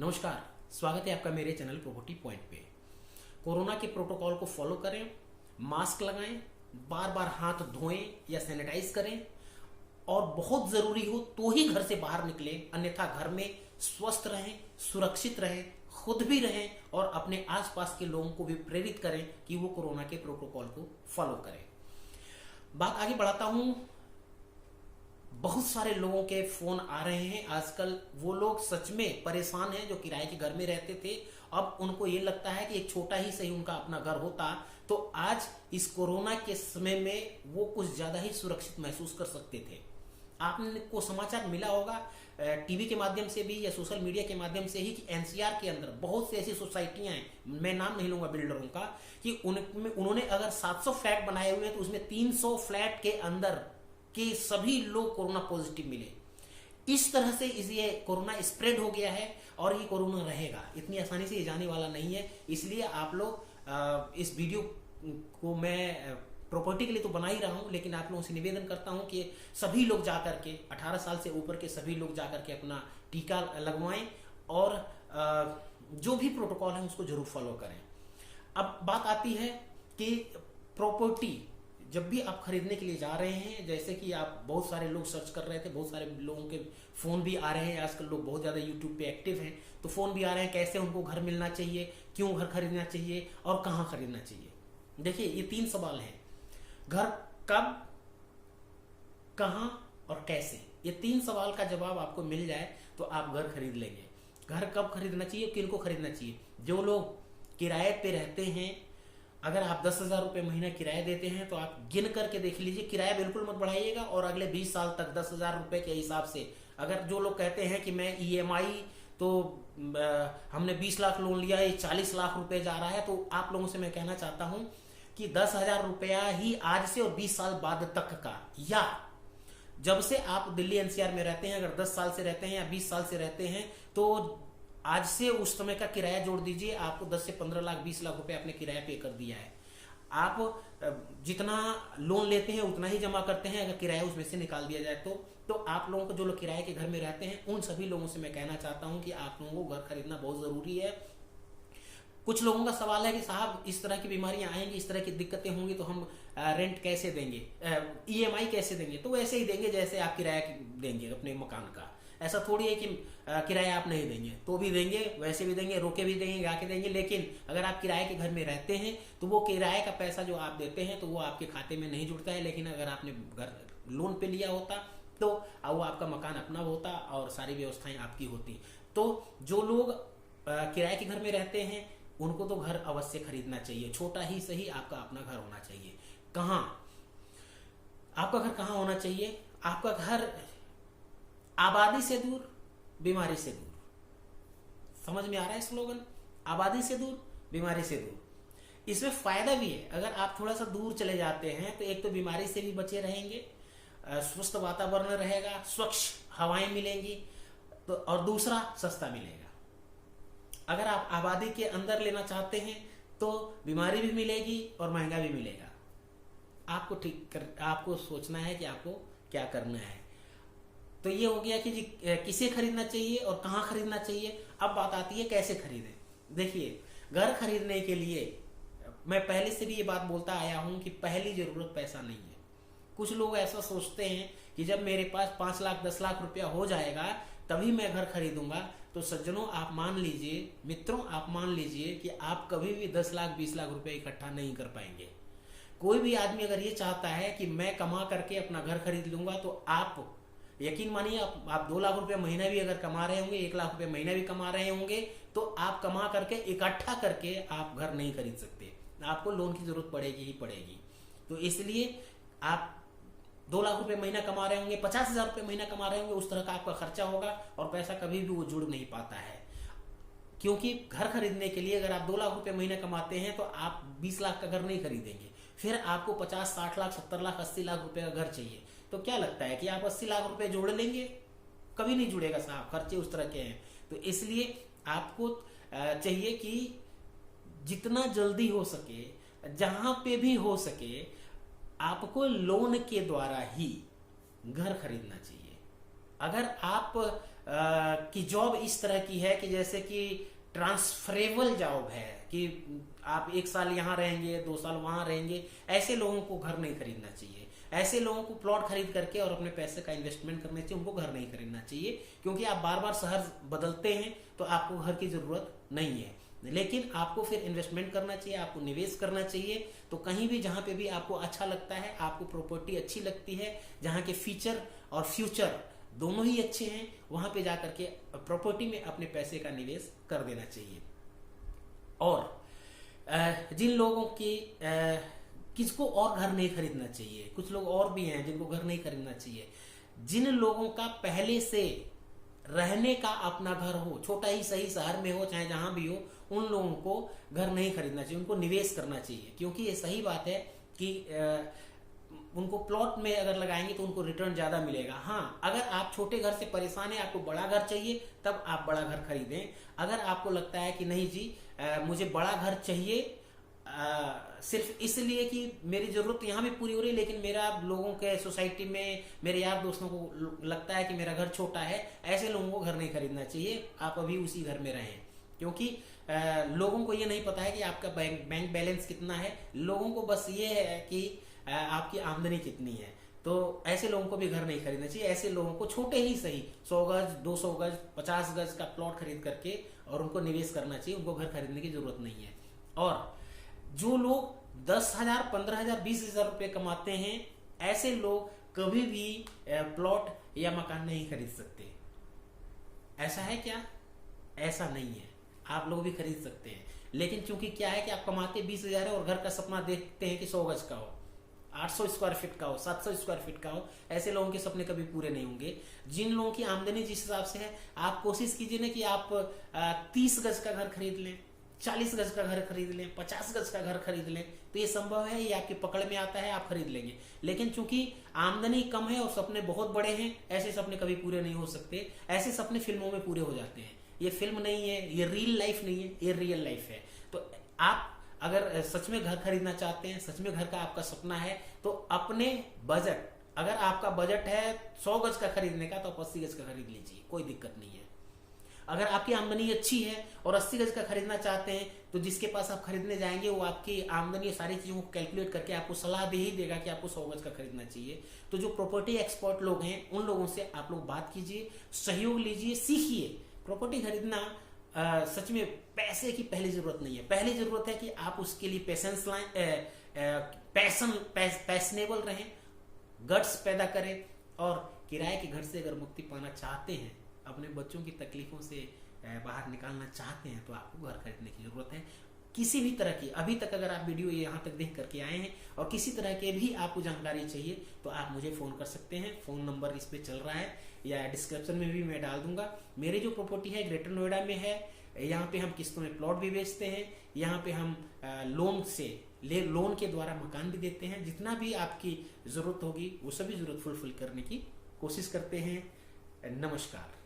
नमस्कार, स्वागत है आपका मेरे चैनल प्रॉपर्टी पॉइंट पे। कोरोना के प्रोटोकॉल को फॉलो करें, मास्क लगाएं, बार बार हाथ धोएं या सैनिटाइज करें और बहुत जरूरी हो तो ही घर से बाहर निकलें, अन्यथा घर में स्वस्थ रहें, सुरक्षित रहें, खुद भी रहें और अपने आसपास के लोगों को भी प्रेरित करें कि वो कोरोना के प्रोटोकॉल को फॉलो करें। बात आगे बढ़ाता हूं। बहुत सारे लोगों के फोन आ रहे हैं आजकल। वो लोग सच में परेशान हैं जो किराए के घर में रहते थे। अब उनको ये लगता है कि एक छोटा ही सही उनका अपना घर होता तो आज इस कोरोना के समय में वो कुछ ज्यादा ही सुरक्षित महसूस कर सकते थे। आपको समाचार मिला होगा टीवी के माध्यम से भी या सोशल मीडिया के माध्यम से ही कि एनसीआर के अंदर बहुत सी ऐसी सोसाइटियां हैं, मैं नाम नहीं लूंगा बिल्डरों का, कि उनमें उन्होंने अगर 700 फ्लैट बनाए हुए हैं तो उसमें 300 फ्लैट के अंदर कि सभी लोग कोरोना पॉजिटिव मिले। इस तरह से ये कोरोना स्प्रेड हो गया है और ये कोरोना रहेगा, इतनी आसानी से ये जाने वाला नहीं है। इसलिए आप लोग इस वीडियो को मैं प्रॉपर्टी के लिए तो बना ही रहा हूं, लेकिन आप लोगों से निवेदन करता हूं कि सभी लोग जाकर के 18 साल से ऊपर के सभी लोग जाकर के अपना टीका लगवाएं और जो भी प्रोटोकॉल है उसको जरूर फॉलो करें। अब बात आती है कि प्रॉपर्टी जब भी आप खरीदने के लिए जा रहे हैं, जैसे कि आप बहुत सारे लोग सर्च कर रहे थे, बहुत सारे लोगों के फोन भी आ रहे हैं। आजकल लोग बहुत ज्यादा यूट्यूब पे एक्टिव हैं, तो फोन भी आ रहे हैं कैसे उनको घर मिलना चाहिए, क्यों घर खरीदना चाहिए और कहाँ खरीदना चाहिए। देखिए, ये 3 सवाल हैं। घर कब, कहाँ और कैसे। ये 3 सवाल का जवाब आपको मिल जाए तो आप घर खरीद लेंगे। घर कब खरीदना चाहिए, किनको खरीदना चाहिए। जो लोग किराए पे रहते हैं, अगर आप 10,000 रुपये महीना किराया देते हैं तो आप गिन करके देख लीजिए, किराया बिल्कुल मत बढ़ाइएगा और अगले 20 साल तक 10,000 रुपये के हिसाब से, अगर जो लोग कहते हैं कि मैं ईएमआई तो हमने 20 लाख लोन लिया है 40 लाख रुपए जा रहा है, तो आप लोगों से मैं कहना चाहता हूं कि 10,000 रुपया ही आज से और 20 साल बाद तक का, या जब से आप दिल्ली एनसीआर में रहते हैं, अगर 10 साल से रहते हैं या 20 साल से रहते हैं तो आज से उस समय का किराया जोड़ दीजिए। आपको 10 से 15 लाख 20 लाख रुपए आपने किराया पे कर दिया है। आप जितना लोन लेते हैं उतना ही जमा करते हैं, अगर किराया उसमें से निकाल दिया जाए तो आप लोगों को, जो लोग किराए के घर में रहते हैं, उन सभी लोगों से मैं कहना चाहता हूं कि आप लोगों को घर खरीदना बहुत जरूरी है। कुछ लोगों का सवाल है कि साहब इस तरह की बीमारियां आएंगी, इस तरह की दिक्कतें होंगी तो हम रेंट कैसे देंगे, ईएमआई कैसे देंगे। तो वैसे ही देंगे जैसे आप किराया देंगे अपने मकान का। ऐसा थोड़ी है कि किराया आप नहीं देंगे, तो भी देंगे, वैसे भी देंगे, रोके भी देंगे, गा के देंगे। लेकिन अगर आप किराए के घर में रहते हैं तो वो किराए का पैसा जो आप देते हैं तो वो आपके खाते में नहीं जुड़ता है। लेकिन अगर आपने घर लोन पे लिया होता तो वो आपका मकान अपना होता और सारी व्यवस्थाएं आपकी होती। तो जो लोग किराए के घर में रहते हैं उनको तो घर अवश्य खरीदना चाहिए, छोटा ही सही आपका अपना घर होना चाहिए। कहाँ आपका घर कहाँ होना चाहिए? आपका घर आबादी से दूर, बीमारी से दूर। समझ में आ रहा है स्लोगन? आबादी से दूर, बीमारी से दूर। इसमें फायदा भी है, अगर आप थोड़ा सा दूर चले जाते हैं तो एक तो बीमारी से भी बचे रहेंगे, स्वस्थ वातावरण रहेगा, स्वच्छ हवाएं मिलेंगी, तो और दूसरा सस्ता मिलेगा। अगर आप आबादी के अंदर लेना चाहते हैं तो बीमारी भी मिलेगी और महंगा भी मिलेगा। आपको सोचना है कि आपको क्या करना है। तो ये हो गया कि जी किसे खरीदना चाहिए और कहाँ खरीदना चाहिए। अब बात आती है कैसे खरीदें। देखिए, घर खरीदने के लिए मैं पहले से भी ये बात बोलता आया हूं कि पहली जरूरत पैसा नहीं है। कुछ लोग ऐसा सोचते हैं कि जब मेरे पास 5 लाख 10 लाख रुपया हो जाएगा तभी मैं घर खरीदूंगा। तो सज्जनों, आप मान लीजिए, मित्रों आप मान लीजिए कि आप कभी भी 10 लाख 20 लाख रुपए इकट्ठा नहीं कर पाएंगे। कोई भी आदमी अगर ये चाहता है कि मैं कमा करके अपना घर खरीद लूंगा तो आप यकीन मानिए, आप 2 लाख रुपए महीना भी अगर कमा रहे होंगे, 1 लाख रुपए महीना भी कमा रहे होंगे, तो आप कमा करके इकट्ठा करके आप घर नहीं खरीद सकते। आपको लोन की जरूरत पड़ेगी ही पड़ेगी। तो इसलिए आप 2 लाख रुपए महीना कमा रहे होंगे, 50,000 रुपए महीना कमा रहे होंगे, उस तरह का आपका खर्चा होगा और पैसा कभी भी वो जुड़ नहीं पाता है। क्योंकि घर खरीदने के लिए अगर आप 2 लाख रुपए महीना कमाते हैं तो आप 20 लाख का घर नहीं खरीदेंगे। फिर आपको 50, 60 लाख, 70 लाख, 80 लाख रुपए का घर चाहिए। तो क्या लगता है कि आप 80 लाख रुपए जोड़ लेंगे? कभी नहीं जुड़ेगा साहब, खर्चे उस तरह के हैं। तो इसलिए आपको चाहिए कि जितना जल्दी हो सके, जहां पे भी हो सके, आपको लोन के द्वारा ही घर खरीदना चाहिए। अगर आप कि जॉब इस तरह की है कि जैसे कि ट्रांसफरेबल जॉब है कि आप 1 साल यहाँ रहेंगे, 2 साल वहां रहेंगे। ऐसे लोगों को घर नहीं खरीदना चाहिए। ऐसे लोगों को प्लॉट खरीद करके और अपने पैसे का इन्वेस्टमेंट करना चाहिए, उनको घर नहीं खरीदना चाहिए। क्योंकि आप बार बार शहर बदलते हैं तो आपको घर की जरूरत नहीं है, लेकिन आपको फिर इन्वेस्टमेंट करना चाहिए, आपको निवेश करना चाहिए। तो कहीं भी जहां पे भी आपको अच्छा लगता है, आपको प्रॉपर्टी अच्छी लगती है, जहां के फीचर और फ्यूचर दोनों ही अच्छे हैं, वहां पे जाकर के प्रॉपर्टी में अपने पैसे का निवेश कर देना चाहिए। और जिन लोगों की किसको और घर नहीं खरीदना चाहिए, कुछ लोग और भी हैं जिनको घर नहीं खरीदना चाहिए। जिन लोगों का पहले से रहने का अपना घर हो, छोटा ही सही शहर में हो चाहे जहां भी हो, उन लोगों को घर नहीं खरीदना चाहिए, उनको निवेश करना चाहिए। क्योंकि ये सही बात है कि उनको प्लॉट में अगर लगाएंगे तो उनको रिटर्न ज्यादा मिलेगा। हाँ, अगर आप छोटे घर से परेशान है, आपको बड़ा घर चाहिए, तब आप बड़ा घर खरीदें। अगर आपको लगता है कि नहीं जी मुझे बड़ा घर चाहिए सिर्फ इसलिए कि मेरी जरूरत यहाँ भी पूरी हो रही है, लेकिन मेरा लोगों के सोसाइटी में मेरे यार दोस्तों को लगता है कि मेरा घर छोटा है, ऐसे लोगों को घर नहीं खरीदना चाहिए। आप अभी उसी घर में रहें। क्योंकि लोगों को ये नहीं पता है कि आपका बैंक बैलेंस कितना है, लोगों को बस ये है कि आपकी आमदनी कितनी है। तो ऐसे लोगों को भी घर नहीं खरीदना चाहिए। ऐसे लोगों को छोटे ही सही 100 गज, 200 गज, 50 गज का प्लॉट खरीद करके और उनको निवेश करना चाहिए, उनको घर खरीदने की जरूरत नहीं है। और जो लोग 10,000, 15,000, 20,000 रुपए कमाते हैं, ऐसे लोग कभी भी प्लॉट या मकान नहीं खरीद सकते। ऐसा है क्या? ऐसा नहीं है, आप लोग भी खरीद सकते हैं। लेकिन चूंकि क्या है कि आप कमाते 20,000 है और घर का सपना देखते हैं कि 100 गज का हो, 800 स्क्वायर फीट का हो, 700 स्क्वायर फीट का हो, ऐसे लोगों के सपने कभी पूरे नहीं होंगे। जिन लोगों की आमदनी जिस हिसाब से है, आप कोशिश कीजिए ना कि आप 30 गज का घर खरीद लें, 40 गज का घर खरीद लें, 50 गज का घर खरीद लें। तो ये संभव है, ये आपकी पकड़ में आता है, आप खरीद लेंगे। लेकिन चूंकि आमदनी कम है और सपने बहुत बड़े हैं, ऐसे सपने कभी पूरे नहीं हो सकते। ऐसे सपने फिल्मों में पूरे हो जाते हैं। ये फिल्म नहीं है, ये रियल लाइफ नहीं है, ये रियल लाइफ है। तो आप अगर सच में घर खरीदना चाहते हैं, सच में घर का आपका सपना है, तो अपने बजट, अगर आपका बजट है 100 गज का खरीदने का, तो आप 80 गज का खरीद लीजिए, कोई दिक्कत नहीं है। अगर आपकी आमदनी अच्छी है और 80 गज का खरीदना चाहते हैं, तो जिसके पास आप खरीदने जाएंगे वो आपकी आमदनी सारी चीजों को कैलकुलेट करके आपको सलाह दे ही देगा कि आपको 100 गज का खरीदना चाहिए। तो जो प्रॉपर्टी एक्सपर्ट लोग हैं, उन लोगों से आप लोग बात कीजिए, सहयोग लीजिए, सीखिए। प्रॉपर्टी खरीदना सच में पैसे की पहली जरूरत नहीं है। पहली जरूरत है कि आप उसके लिए पेशेंस लाएं, पैशनेबल रहें, गट्स पैदा करें। और किराए के घर से अगर मुक्ति पाना चाहते हैं, अपने बच्चों की तकलीफों से बाहर निकालना चाहते हैं, तो आपको घर खरीदने की जरूरत है। किसी भी तरह की, अभी तक अगर आप वीडियो यहाँ तक देख करके आए हैं और किसी तरह के भी आपको जानकारी चाहिए, तो आप मुझे फोन कर सकते हैं। फोन नंबर इस पे चल रहा है या डिस्क्रिप्शन में भी मैं डाल दूंगा। मेरी जो प्रॉपर्टी है ग्रेटर नोएडा में है। यहाँ पे हम किस्तों में प्लॉट भी बेचते हैं, यहाँ पे हम लोन के द्वारा मकान भी देते हैं। जितना भी आपकी जरूरत होगी वो सभी जरूरत फुलफिल करने की कोशिश करते हैं। नमस्कार।